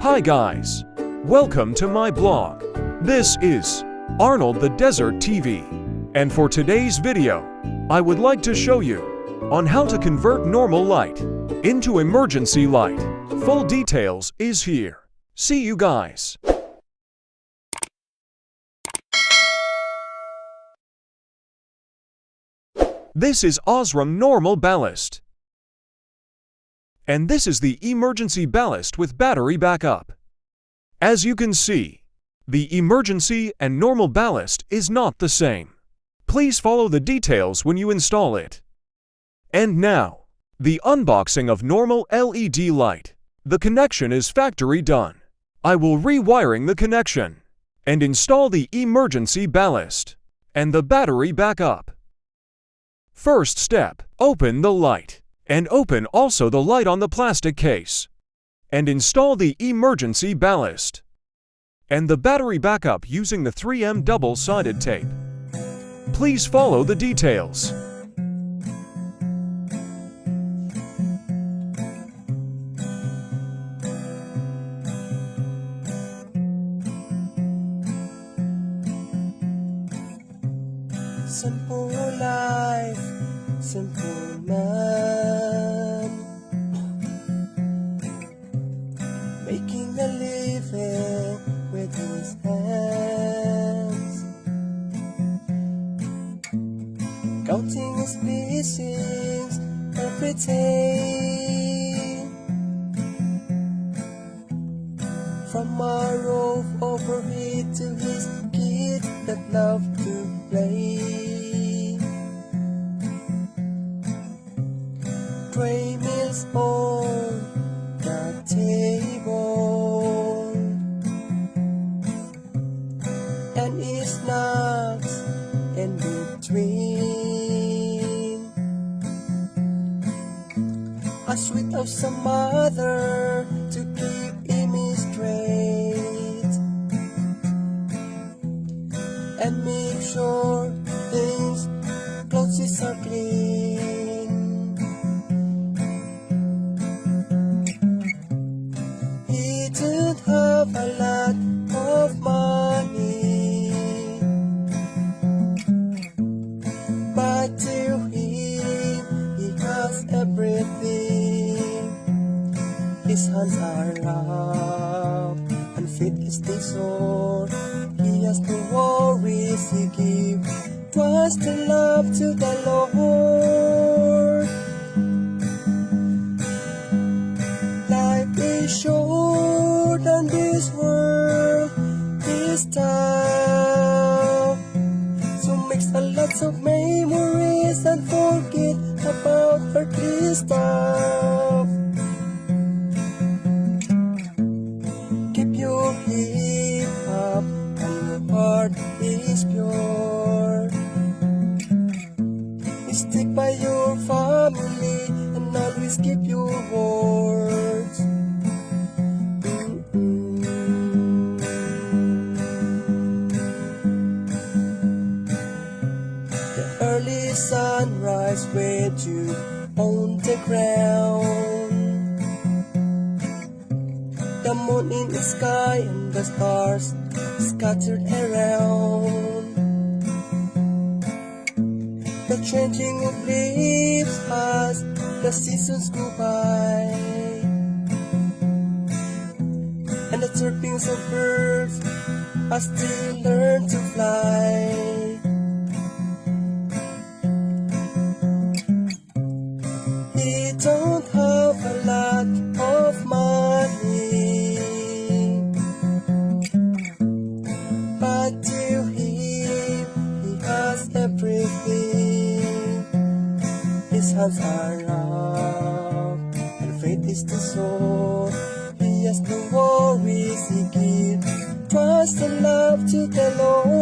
Hi guys! Welcome to my blog. This is Arnold the Desert TV. And for today's video, I would like to show you on how to convert normal light into emergency light. Full details is here. See you guys! This is Osram Normal Ballast. And this is the emergency ballast with battery backup. As you can see, the emergency and normal ballast is not the same. Please follow the details when you install it. And now, the unboxing of normal LED light. The connection is factory done. I will rewiring the connection and install the emergency ballast and the battery backup. First step, open the light and open also the light on the plastic case and install the emergency ballast and the battery backup using the 3M double-sided tape. Please follow the details. Simple life, simple man, making a living with his hands, counting his blessings every day. From a roof overhead to his kids that love to play. Tray meals on the table and his snacks in between. A sweet of some mother to keep him straight and make sure things clothes are clean. He didn't have a lot of money, but to him he has everything. His hands are rough and feet is they sore. He has no worries, he gives trust and love to the Lord. Life is short and this world is tough, so makes a lot of memories and forget about earthly stuff. Keep your head up and your heart is pure. Stick by your family and always keep your words. The early sunrise with you on the ground, the moon in the sky and the stars scattered around. The changing of leaves as the seasons go by, and the chirpings of birds as they learn to fly. He don't have a lot of money, but to him he has everything. His hands are rough and faith is the soul. He has no worries, he gives trust and love to the Lord.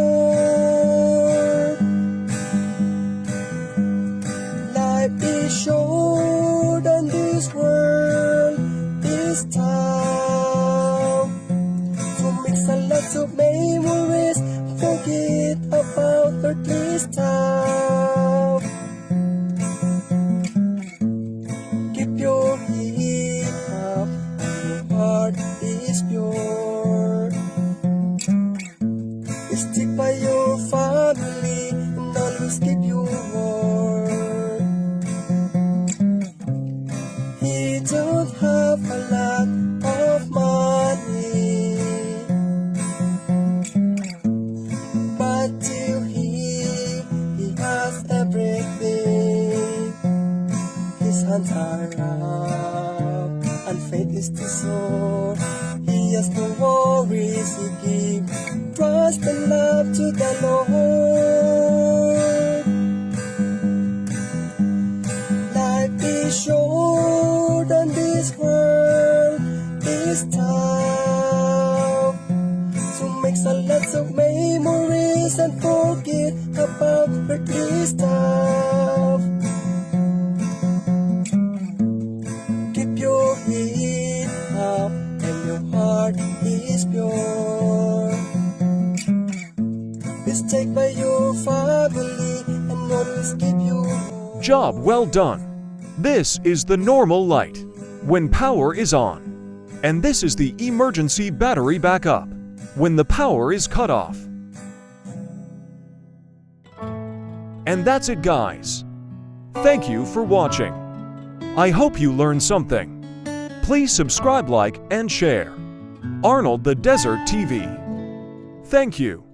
Life is short and this world is tough, so makes a lot of memories, forget about earthly stuff. Keep your head up and your heart is pure. He don't have a lot of money, but to him, he has everything. His hands are up, and faith is the soul. He has no worries, he gives trust and love to the Lord. Life is short and this world is tough, so make some lots of memories and forget about earthly stuff. Keep your head up and your heart is pure. Be stayed by your family and always keep you. Job well done. This is the normal light when power is on. And this is the emergency battery backup when the power is cut off. And that's it, guys. Thank you for watching. I hope you learned something. Please subscribe, like, and share. Arnold the Desert TV. Thank you.